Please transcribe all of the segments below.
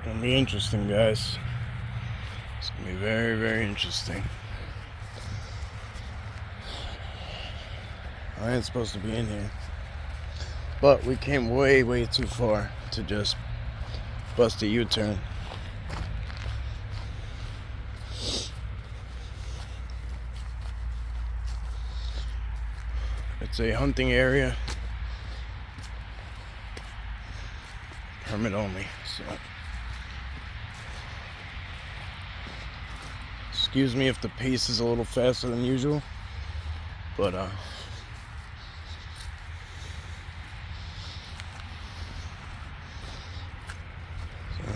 Gonna be interesting, guys. It's gonna be very, very interesting. I ain't supposed to be in here, but we came way, way too far to just bust a U-turn. It's a hunting area, permit only, so excuse me if the pace is a little faster than usual, but so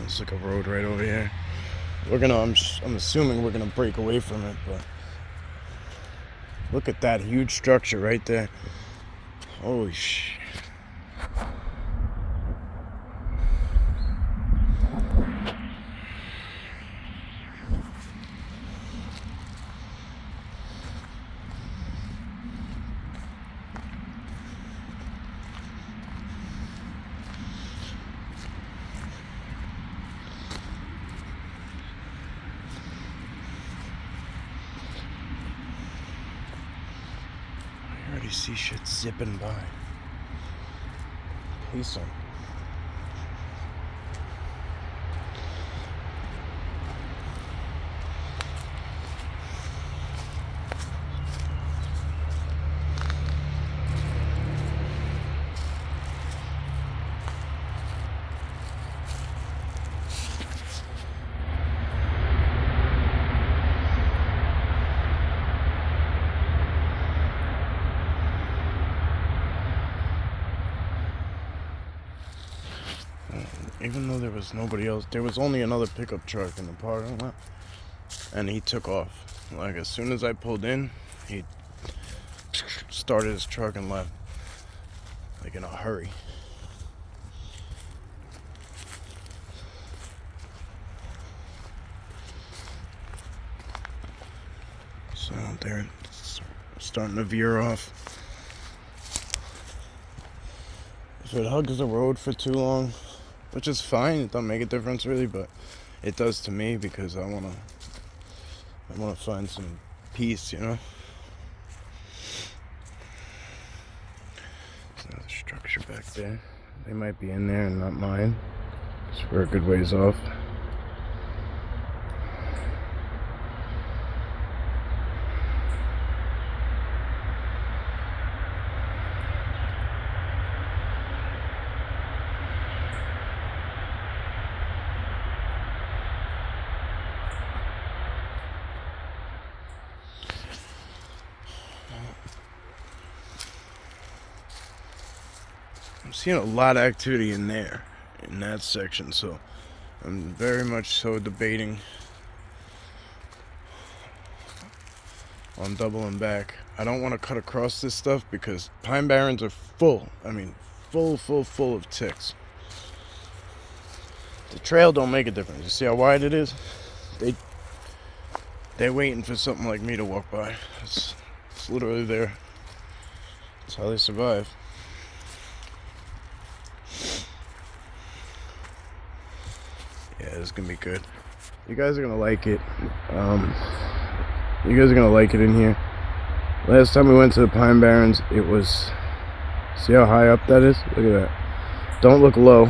it's like a road right over here. I'm assuming we're gonna break away from it, but look at that huge structure right there. Holy shit. I already see shit zipping by. Peace on. Even though there was nobody else, there was only another pickup truck in the parking lot, and he took off. Like, as soon as I pulled in, he started his truck and left, like in a hurry. So they're starting to veer off. If it hugs the road for too long, which is fine, it don't make a difference really, but it does to me because I wanna find some peace, you know. There's another structure back there. They might be in there and not mine. So we're a good ways off. I'm seeing a lot of activity in there, in that section, so I'm very much so debating on doubling back. I don't want to cut across this stuff because Pine Barrens are full. I mean, full of ticks. The trail don't make a difference. You see how wide it is? They're waiting for something like me to walk by. It's literally there. That's how they survive. Yeah, it's gonna be good. You guys are gonna like it. You guys are gonna like it in here. Last time we went to the Pine Barrens, it was. See how high up that is? Look at that. Don't look low.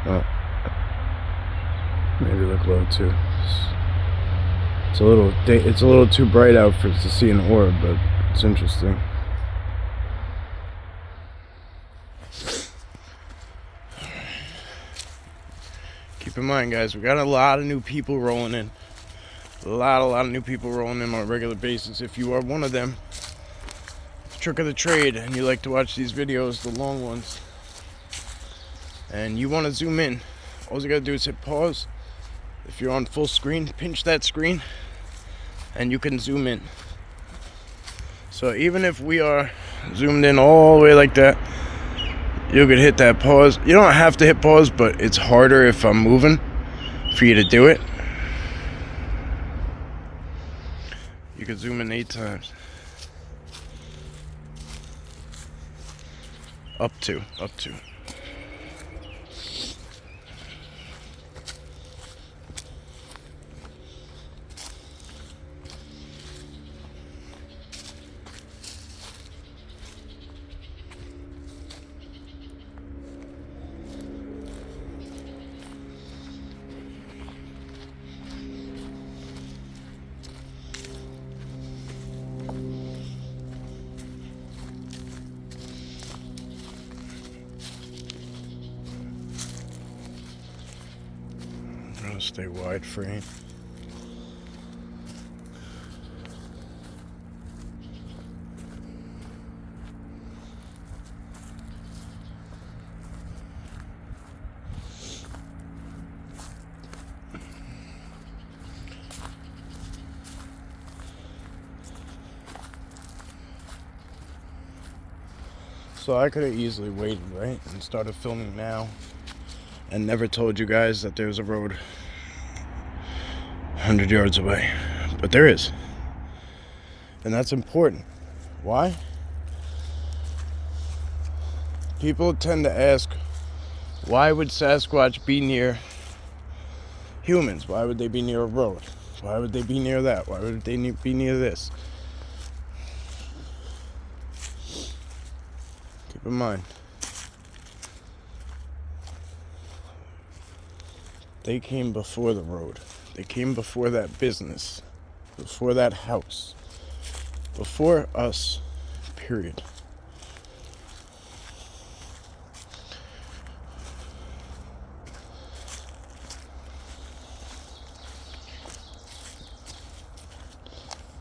Oh, maybe look low too. It's a little too bright out for to see an orb, but it's interesting. Keep in mind, guys, we got a lot of new people rolling in. A lot of new people rolling in on a regular basis. If you are one of them, trick of the trade, and you like to watch these videos, the long ones, and you want to zoom in, all you gotta do is hit pause. If you're on full screen, pinch that screen, and you can zoom in. So even if we are zoomed in all the way like that, you could hit that pause. You don't have to hit pause, but it's harder if I'm moving for you to do it. You could zoom in 8 times. Up to. I'm gonna stay wide frame. So I could have easily waited, right, and started filming now and never told you guys that there's a road 100 yards away. But there is. And that's important. Why? People tend to ask, why would Sasquatch be near humans? Why would they be near a road? Why would they be near that? Why would they be near this? Keep in mind, they came before the road. They came before that business, before that house, before us, period.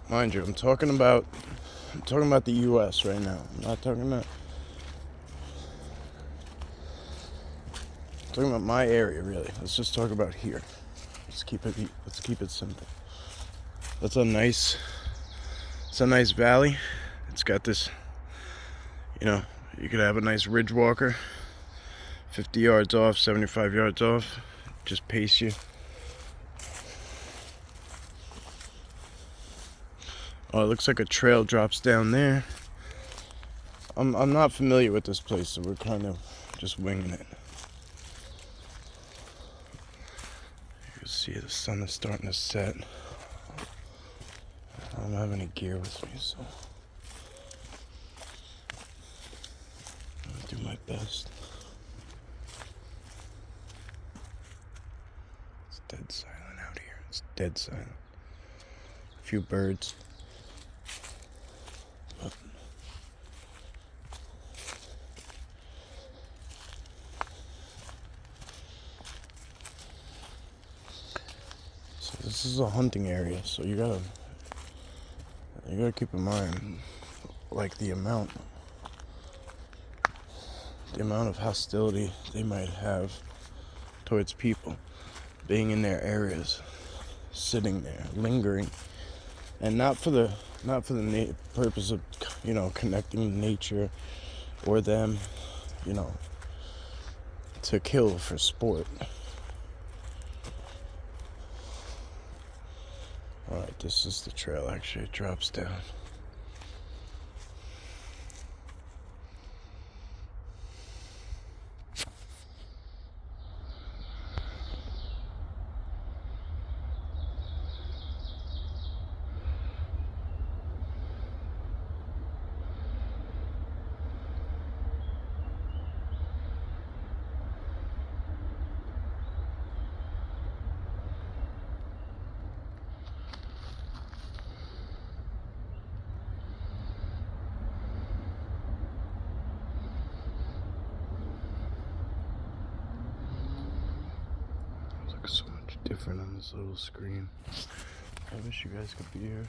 Mind you, I'm talking about the U.S. right now. I'm not talking about my area, really. Let's just talk about here. Let's keep it simple. It's a nice valley. It's got this, you could have a nice ridge walker, 50 yards off, 75 yards off, just pace you. Oh, it looks like a trail drops down there. I'm not familiar with this place, so we're kind of just winging it. You can see the sun is starting to set. I don't have any gear with me, so I'll do my best. It's dead silent out here. It's dead silent. A few birds. But so this is a hunting area, so you gotta keep in mind, like, the amount of hostility they might have towards people being in their areas, sitting there, lingering, and not for the purpose of connecting nature or them, to kill for sport. Alright, this is the trail. Actually, it drops down. So much different on this little screen. I wish you guys could be here.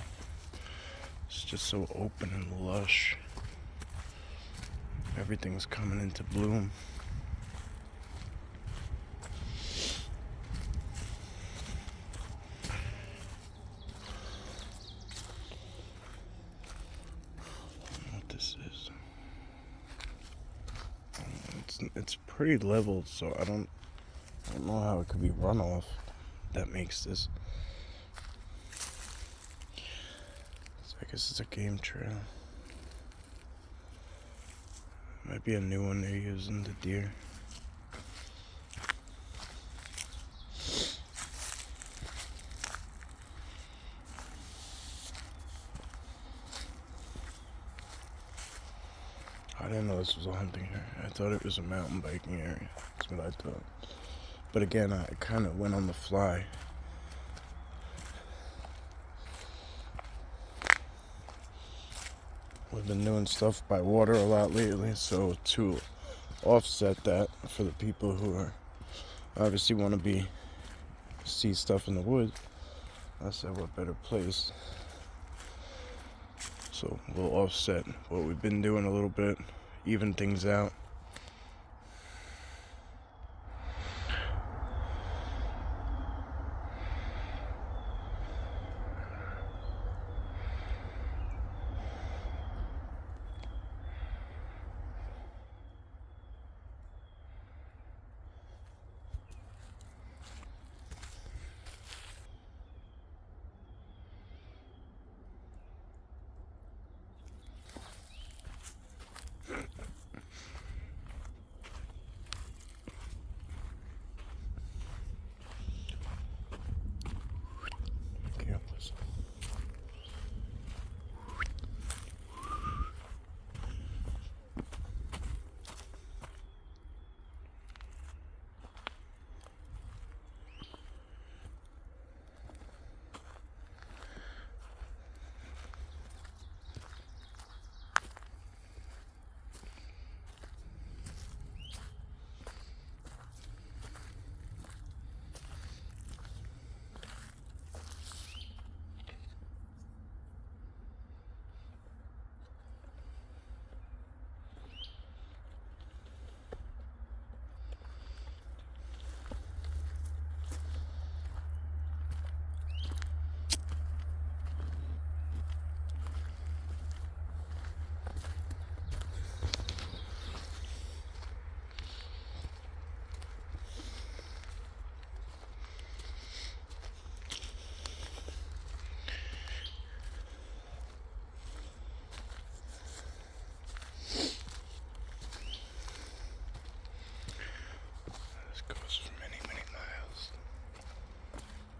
It's just so open and lush. Everything's coming into bloom. I don't know what this is. It's pretty level, so I don't know how it could be runoff that makes this. So I guess it's a game trail. Might be a new one they're using, the deer. I didn't know this was a hunting area. I thought it was a mountain biking area. That's what I thought. But again, I kind of went on the fly. We've been doing stuff by water a lot lately, so to offset that for the people who are obviously want to see stuff in the woods, I said what better place. So we'll offset what we've been doing a little bit, even things out.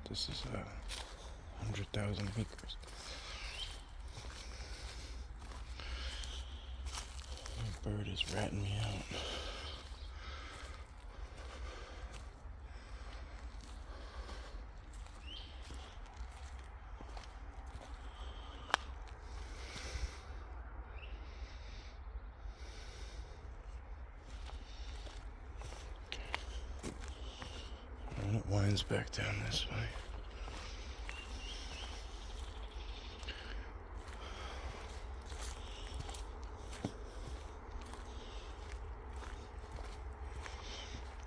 This is 100,000 acres. My bird is ratting me out. And it winds back down this way.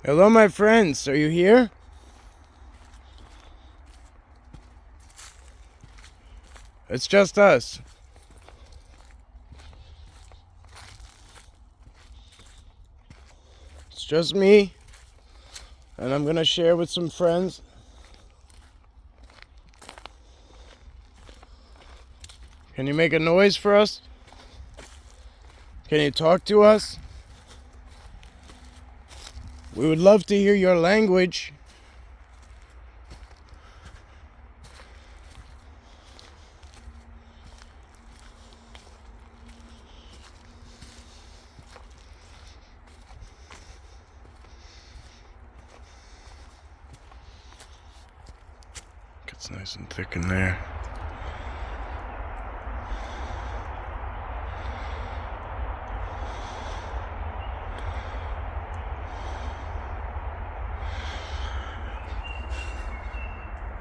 Hello, my friends. Are you here? It's just us. It's just me. And I'm gonna share with some friends. Can you make a noise for us? Can you talk to us? We would love to hear your language. Gets nice and thick in there.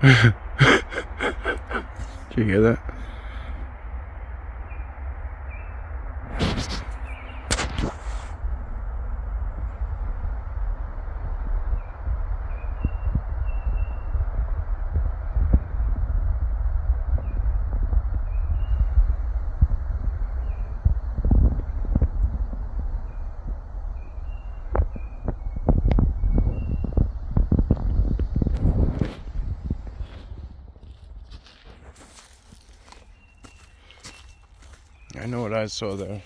Did you hear that? I know what I saw there.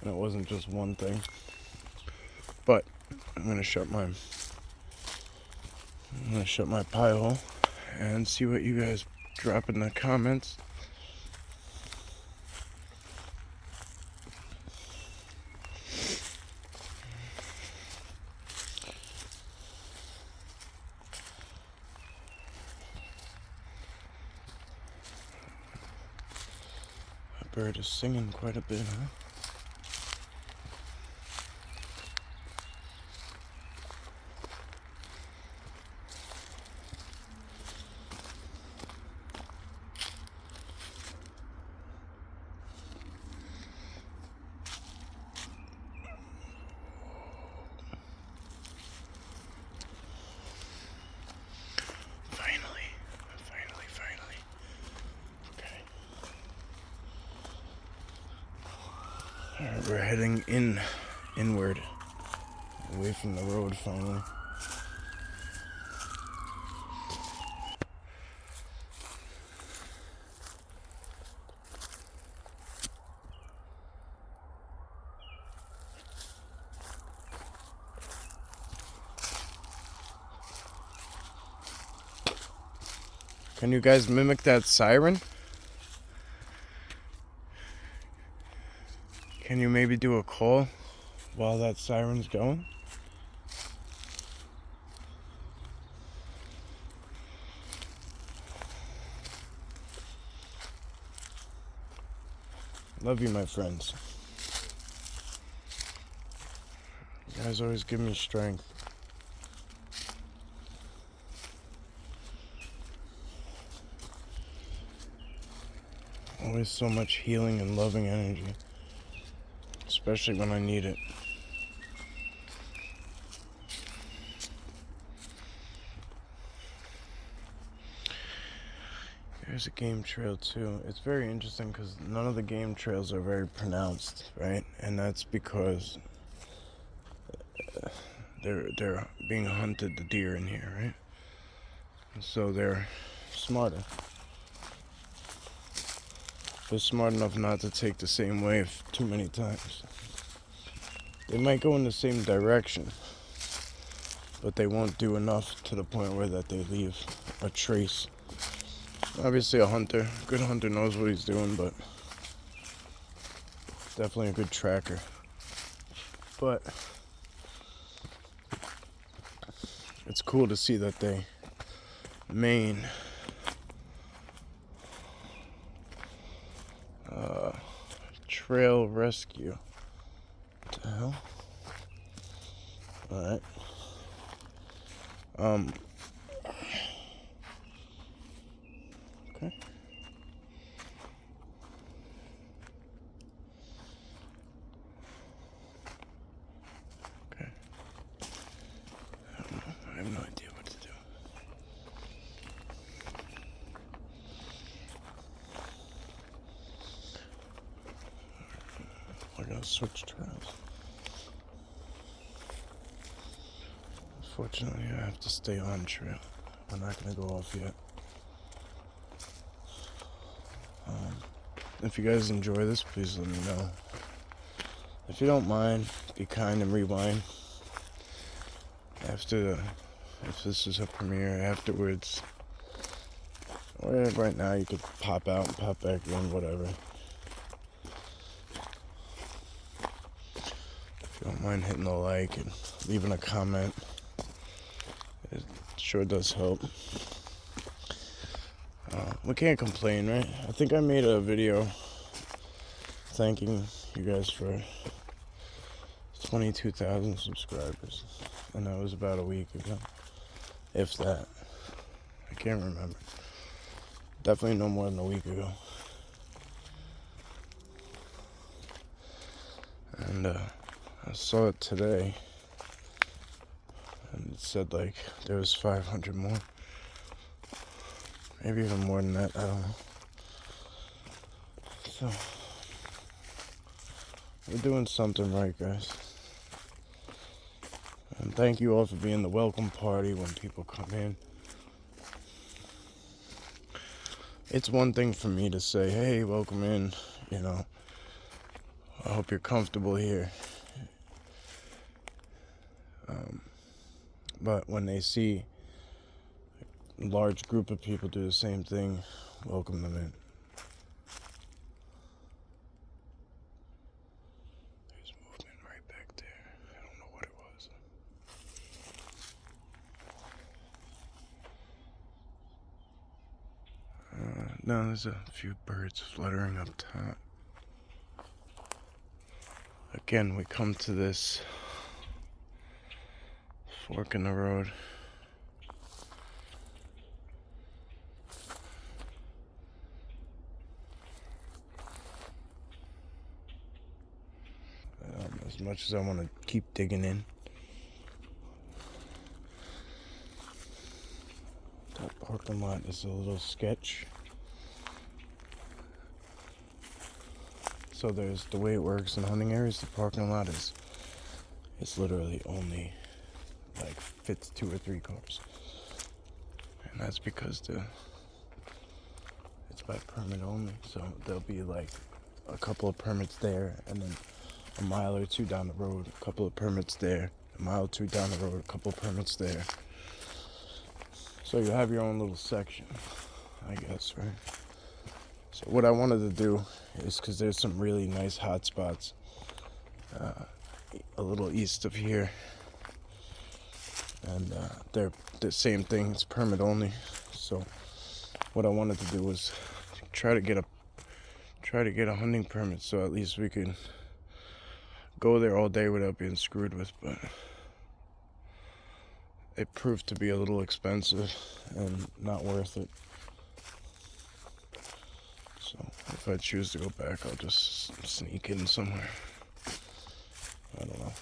and it wasn't just one thing. But I'm gonna shut my pie hole and see what you guys drop in the comments. That bird is singing quite a bit, huh? Finally. Okay. Alright, we're heading inward, away from the road finally. Can you guys mimic that siren? Can you maybe do a call while that siren's going? Love you, my friends. You guys always give me strength. Always so much healing and loving energy, especially when I need it. There's a game trail too. It's very interesting because none of the game trails are very pronounced, right? And that's because they're being hunted, the deer in here, right? And so they're smarter. They're smart enough not to take the same way too many times. They might go in the same direction, but they won't do enough to the point where that they leave a trace. Obviously a good hunter knows what he's doing, but definitely a good tracker. But it's cool to see that they main trail rescue. What the hell? Alright. Okay. Okay. I don't know. I have no idea what to do. We're gonna switch trails. Unfortunately, I have to stay on trail. We're not gonna go off yet. If you guys enjoy this, please let me know. If you don't mind, be kind and rewind. If this is a premiere afterwards, or right now, you could pop out and pop back in, whatever. If you don't mind hitting the like and leaving a comment, it sure does help. We can't complain, right? I think I made a video thanking you guys for 22,000 subscribers, and that was about a week ago, if that. I can't remember. Definitely no more than a week ago. And I saw it today, and it said like there was 500 more. Maybe even more than that, I don't know. So, we're doing something right, guys. And thank you all for being the welcome party when people come in. It's one thing for me to say, hey, welcome in, you know. I hope you're comfortable here. But when they see a large group of people do the same thing, welcome them in. There's movement right back there. I don't know what it was. No, there's a few birds fluttering up top. Again, we come to this fork in the road. As much as I want to keep digging in, that parking lot is a little sketch. So there's the way it works in hunting areas. The parking lot is literally only like fits 2 or 3 cars, and that's because it's by permit only. So there'll be like a couple of permits there, and then a mile or 2 down the road, a couple of permits there, a mile or 2 down the road, a couple of permits there. So you have your own little section, I guess, right? So what I wanted to do is, because there's some really nice hot spots a little east of here, and they're the same thing, it's permit only. So what I wanted to do was try to get a hunting permit, so at least we could go there all day without being screwed with. But it proved to be a little expensive and not worth it. So if I choose to go back, I'll just sneak in somewhere. I don't know.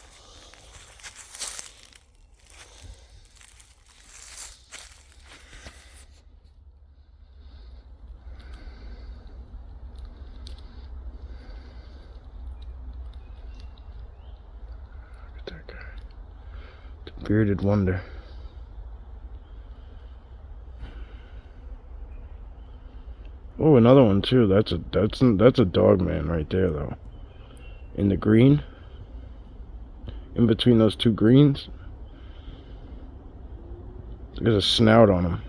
Look at that guy. The bearded wonder. Oh, another one too. That's a dog man right there, though. In the green, in between those 2 greens, there's a snout on him.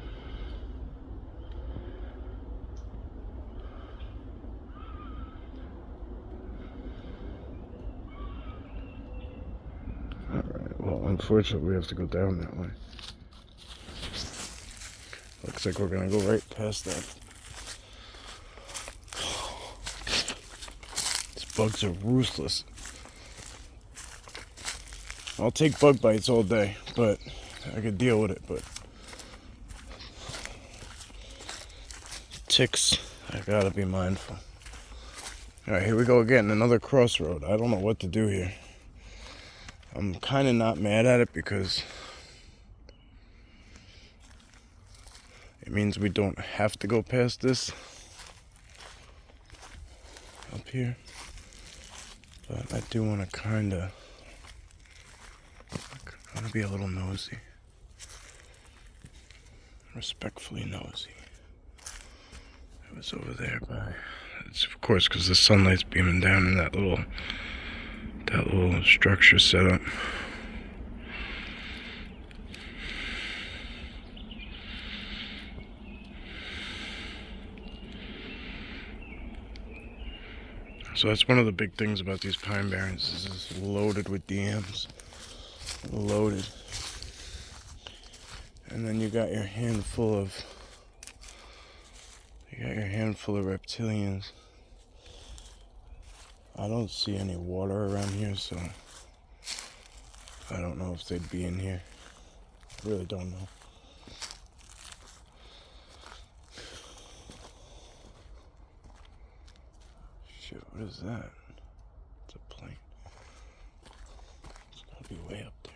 All right. Well, unfortunately, we have to go down that way. Looks like we're gonna go right past that. Bugs are ruthless. I'll take bug bites all day, but I could deal with it. But ticks, I gotta be mindful. Alright, here we go again, another crossroad. I don't know what to do here. I'm kind of not mad at it because it means we don't have to go past this up here. But I do want to I want to be a little nosy. Respectfully nosy. It was over there by, it's of course because the sunlight's beaming down in that little structure set up. So that's one of the big things about these pine barrens, is it's loaded with DMs. Loaded. And then you got your handful of reptilians. I don't see any water around here, so I don't know if they'd be in here. I really don't know. Shit, what is that? It's a plane. It's gotta be way up there.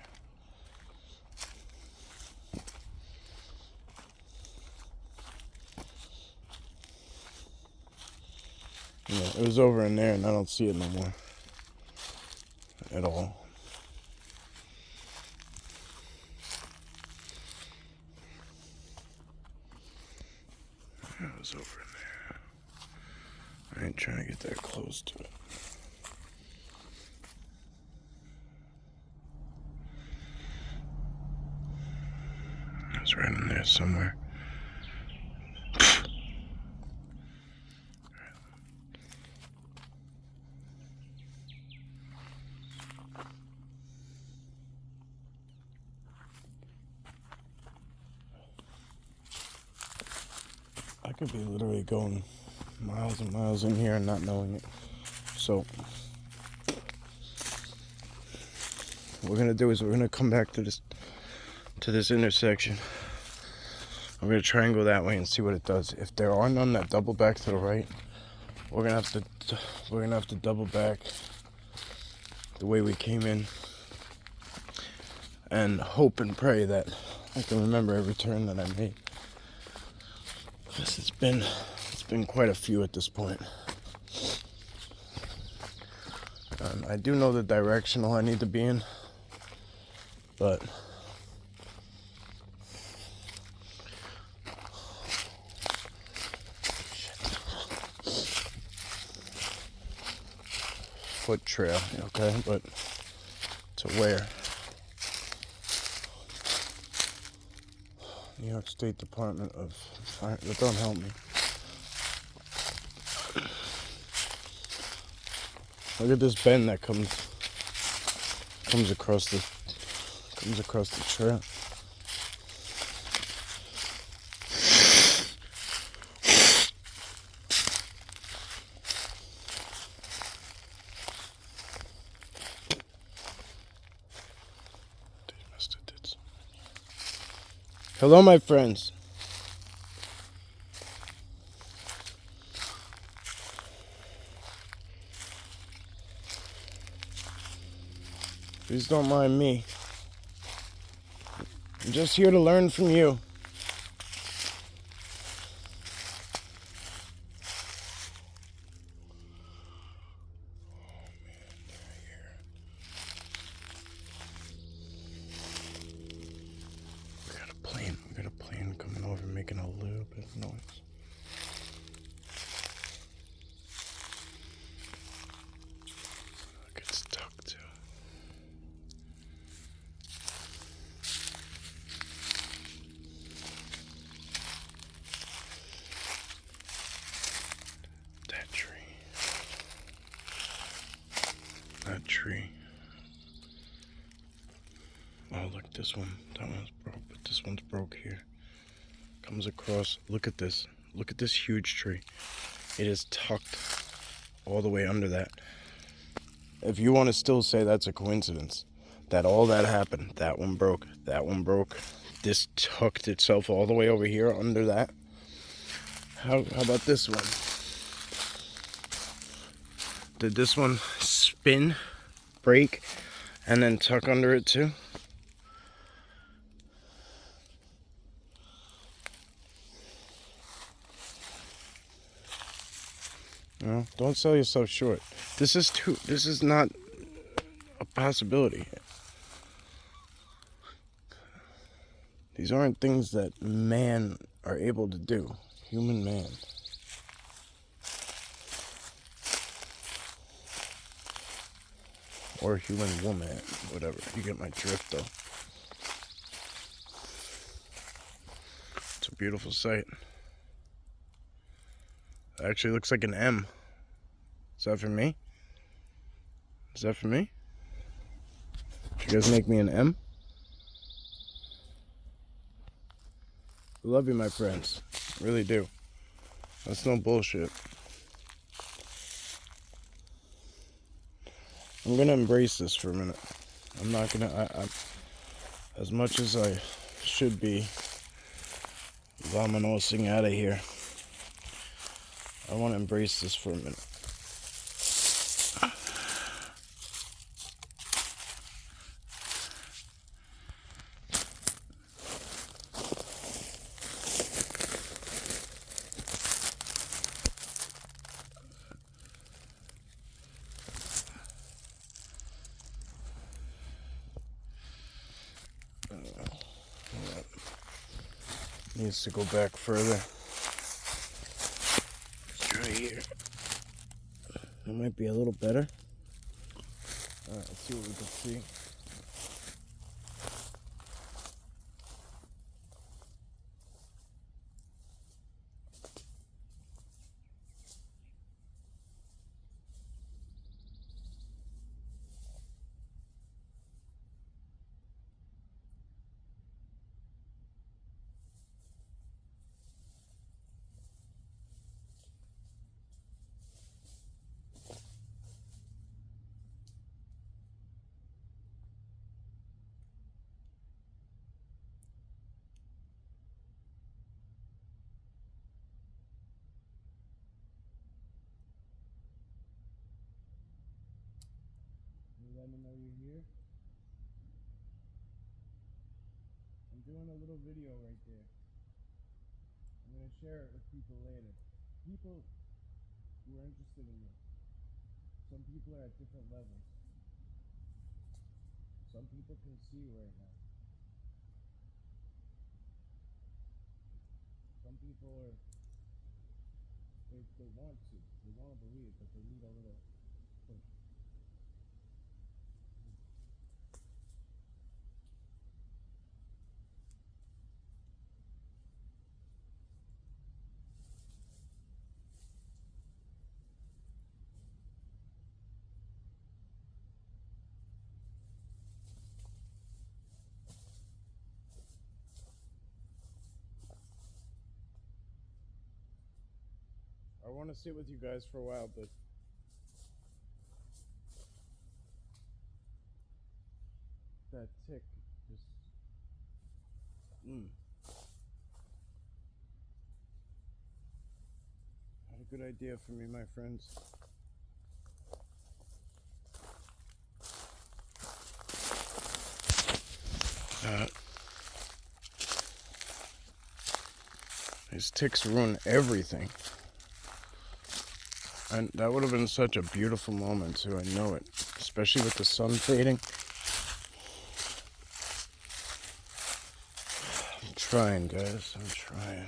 Yeah, it was over in there and I don't see it no more. At all. It was over in there. I ain't trying to get that close to it. It's right in there somewhere. I could be literally going miles and miles in here and not knowing it. So what we're gonna do is we're gonna come back to this intersection. I'm gonna try and go that way and see what it does. If there are none that double back to the right, we're gonna have to double back the way we came in and hope and pray that I can remember every turn that I made. Because it's been quite a few at this point. I do know the directional I need to be in, but foot trail, okay, but to where? New York State Department of Fire. That don't help me. Look at this bend that comes across the trail. Hello, my friends. Please don't mind me. I'm just here to learn from you. We got a plane coming over making a little bit of noise. Look, it's stuck too. That tree. Oh, look, this one. That one's broke, but this one's broke here. Comes across. Look at this. Look at this huge tree. It is tucked all the way under that. If you want to still say that's a coincidence, that all that happened, that one broke, this tucked itself all the way over here under that. How about this one? Did this one spin, break, and then tuck under it too? No, don't sell yourself short. This is not a possibility. These aren't things that man are able to do. Human man. Or human woman. Whatever. You get my drift though. It's a beautiful sight. It actually looks like an M. Is that for me? Is that for me? Did you guys make me an M? I love you, my friends. I really do. That's no bullshit. I'm gonna embrace this for a minute. I'm not gonna, as much as I should be vominosing out of here, I want to embrace this for a minute. Needs to go back further. Try here. It might be a little better. Alright, let's see what we can see. little video right there. I'm going to share it with people later. People who are interested in me. Some people are at different levels. Some people can see right now. Some people are, they want to. They want to believe, but they need a little push. I want to sit with you guys for a while, but that tick just not a good idea for me, my friends. These ticks ruin everything. And that would have been such a beautiful moment too, I know it. Especially with the sun fading. I'm trying, guys, I'm trying.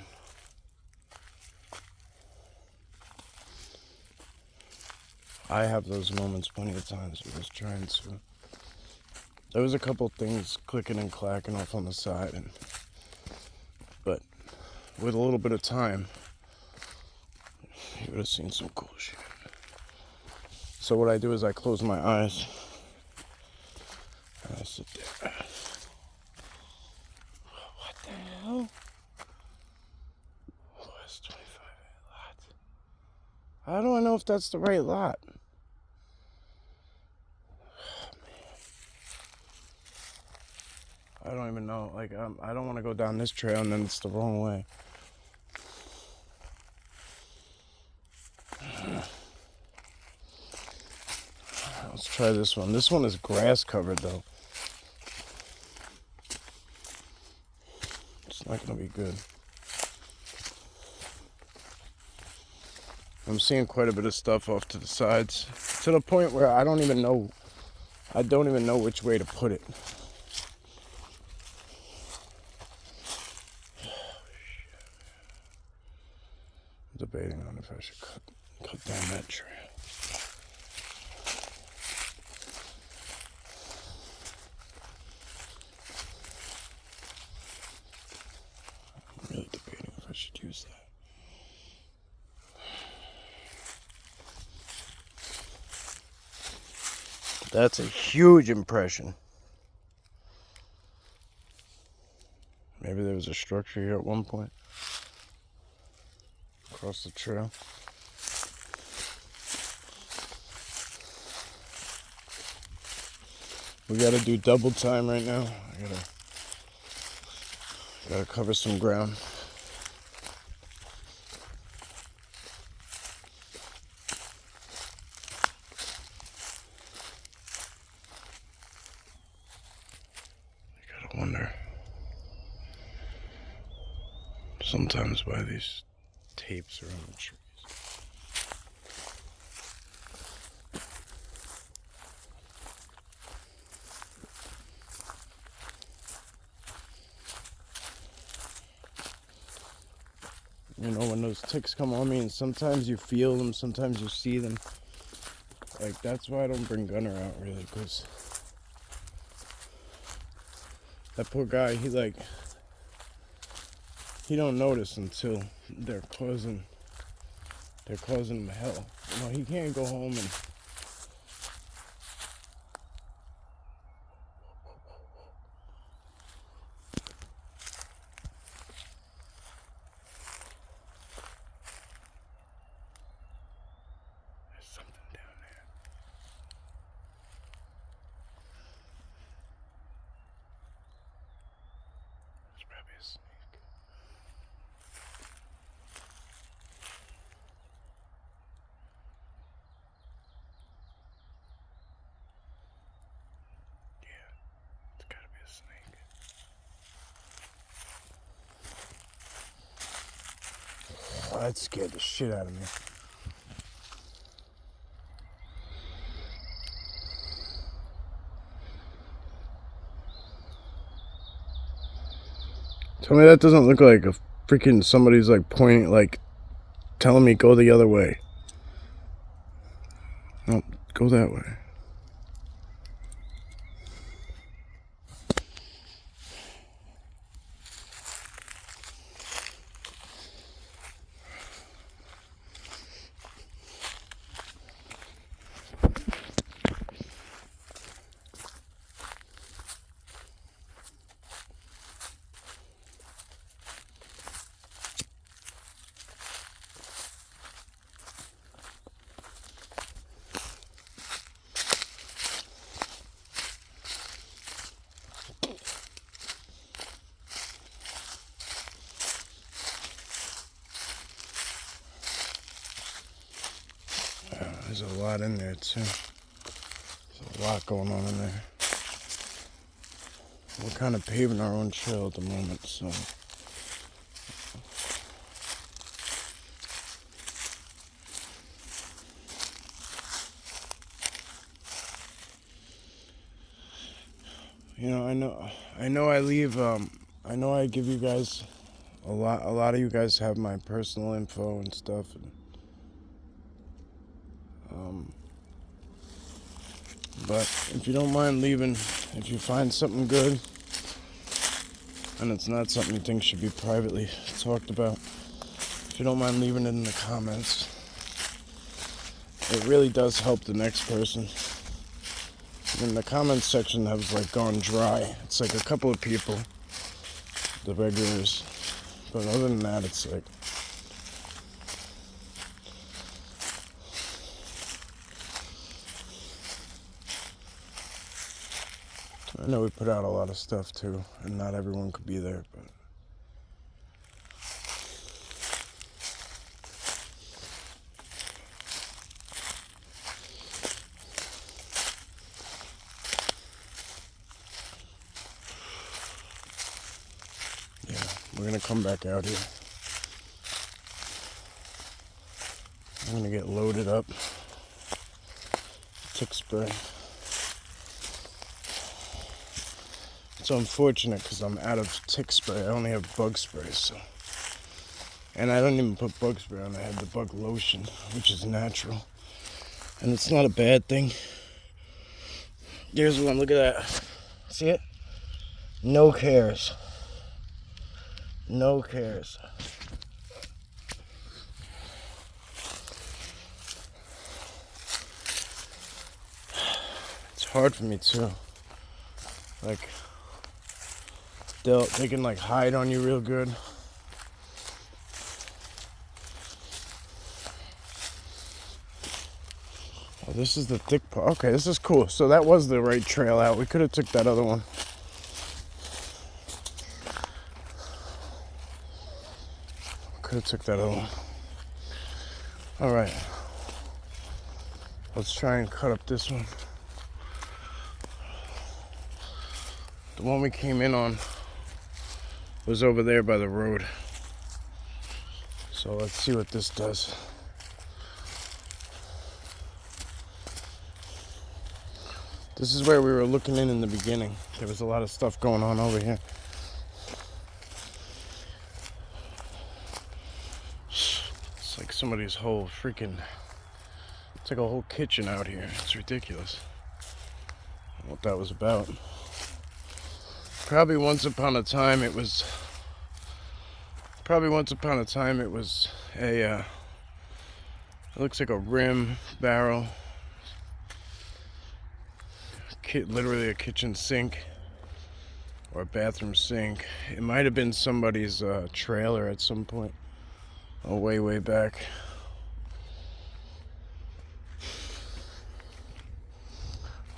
I have those moments plenty of times where I was trying to. There was a couple things clicking and clacking off on the side, but with a little bit of time, you would have seen some cool shit. So what I do is I close my eyes and I sit there. What the hell? Oh, that's 25 lot. How do I know if that's the right lot? Oh, man. I don't even know. Like, I don't want to go down this trail and then it's the wrong way. Let's try this one. This one is grass covered though. It's not gonna be good. I'm seeing quite a bit of stuff off to the sides, to the point where I don't even know which way to put it. I'm debating on if I should cut down that trail. I'm really debating if I should use that. That's a huge impression. Maybe there was a structure here at one point. Across the trail. We gotta do double time right now. I gotta cover some ground. I gotta wonder sometimes why these tapes are on the trees. You know, when those ticks come on me, and sometimes you feel them, sometimes you see them. Like, that's why I don't bring Gunner out, really, because that poor guy, he don't notice until they're causing him hell. You know, he can't go home and that scared the shit out of me. Tell me that doesn't look like a freaking somebody's like pointing, like telling me go the other way. No, go that way. There's a lot in there too. There's a lot going on in there. We're kind of paving our own trail at the moment, so. You know, I know I leave, I know I give you guys a lot of you guys have my personal info and stuff. But if you don't mind leaving, if you find something good, and it's not something you think should be privately talked about, if you don't mind leaving it in the comments, it really does help the next person. And the comments section has like gone dry. It's like a couple of people, the regulars, but other than that, it's like, I know we put out a lot of stuff too, and not everyone could be there, but yeah, we're gonna come back out here. I'm gonna get loaded up. Tick spray. It's unfortunate because I'm out of tick spray. I only have bug spray, so. And I don't even put bug spray on. I have the bug lotion, which is natural. And it's not a bad thing. Here's one. Look at that. See it? No cares. No cares. It's hard for me too. Like, they can like hide on you real good. Oh, this is the thick part. Okay, this is cool. So that was the right trail out. We could have took that other one. Could have took that other one. All right. Let's try and cut up this one. The one we came in on was over there by the road. So let's see what this does. This is where we were looking in the beginning. There was a lot of stuff going on over here. It's like somebody's whole freaking, it's like a whole kitchen out here. It's ridiculous. I don't know what that was about. Probably once upon a time it was a, it looks like a rim barrel. Literally a kitchen sink or a bathroom sink. It might have been somebody's trailer at some point. Oh, way back.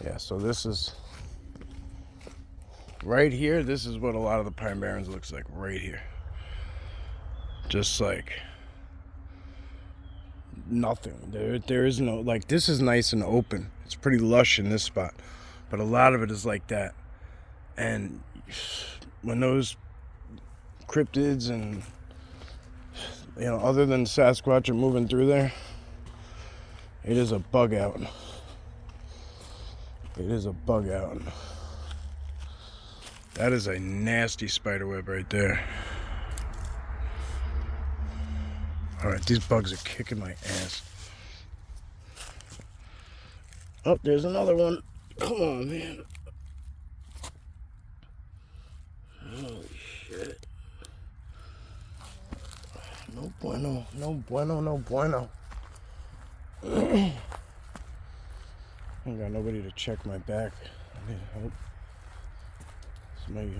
Yeah, so this is right here. This is what a lot of the Pine Barrens looks like right here. Just like nothing. There is no, like, this is nice and open. It's pretty lush in this spot, but a lot of it is like that. And when those cryptids and other than Sasquatch are moving through there, it is a bug out. It is a bug out. That is a nasty spider web right there. Alright, these bugs are kicking my ass. Oh, there's another one. Come on, man. Holy shit. No bueno, no bueno, no bueno. I ain't got nobody to check my back. I need help. Maybe.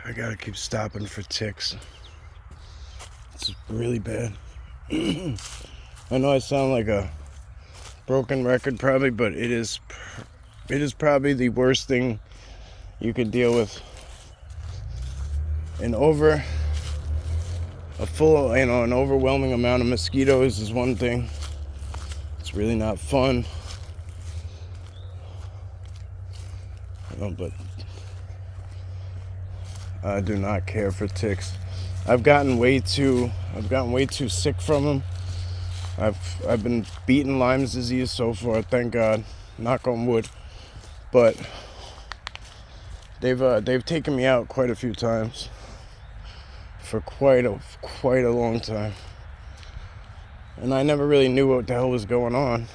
I gotta keep stopping for ticks. It's really bad. I know I sound like a broken record probably, but it is probably the worst thing you can deal with. An overwhelming amount of mosquitoes is one thing. It's really not fun. But I do not care for ticks. I've gotten way too sick from them. I've been beating Lyme's disease so far, thank God. Knock on wood. But they've taken me out quite a few times for quite a long time. And I never really knew what the hell was going on.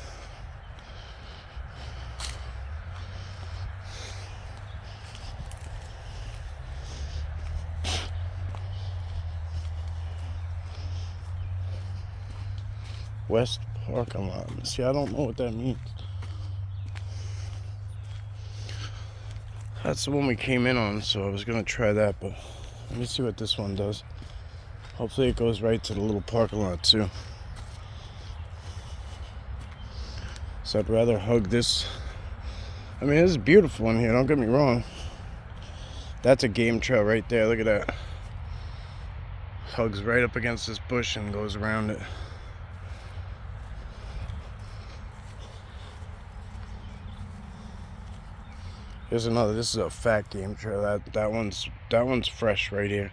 West parking lot. See, I don't know what that means. That's the one we came in on, so I was gonna try that, but let me see what this one does. Hopefully it goes right to the little parking lot too. So I'd rather hug this. I mean, this is beautiful in here, don't get me wrong. That's a game trail right there, look at that. Hugs right up against this bush and goes around it. Here's another. This is a fat game trail. That one's fresh right here.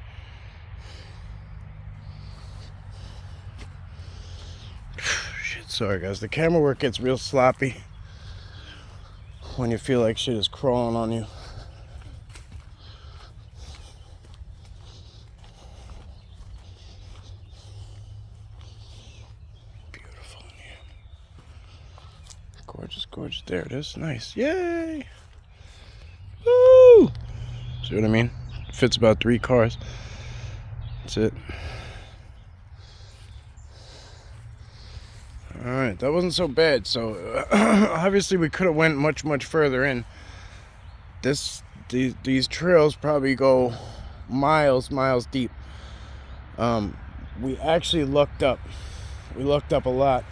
Shit, sorry guys. The camera work gets real sloppy when you feel like shit is crawling on you. Beautiful in here. Gorgeous, gorgeous. There it is. Nice. Yay! Woo! See what I mean? Fits about 3 cars. That's it. Alright, that wasn't so bad. So obviously we could have went much further in. These trails probably go miles deep. We actually lucked up. We lucked up a lot.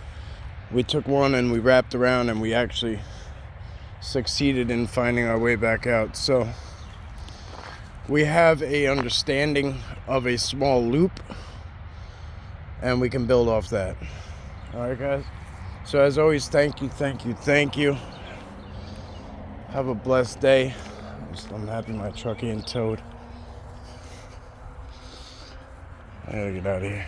We took one and we wrapped around and we actually succeeded in finding our way back out. So we have a understanding of a small loop and we can build off that. Alright guys, so as always, thank you. Have a blessed day. I'm happy my truck ain't towed. I gotta get out of here.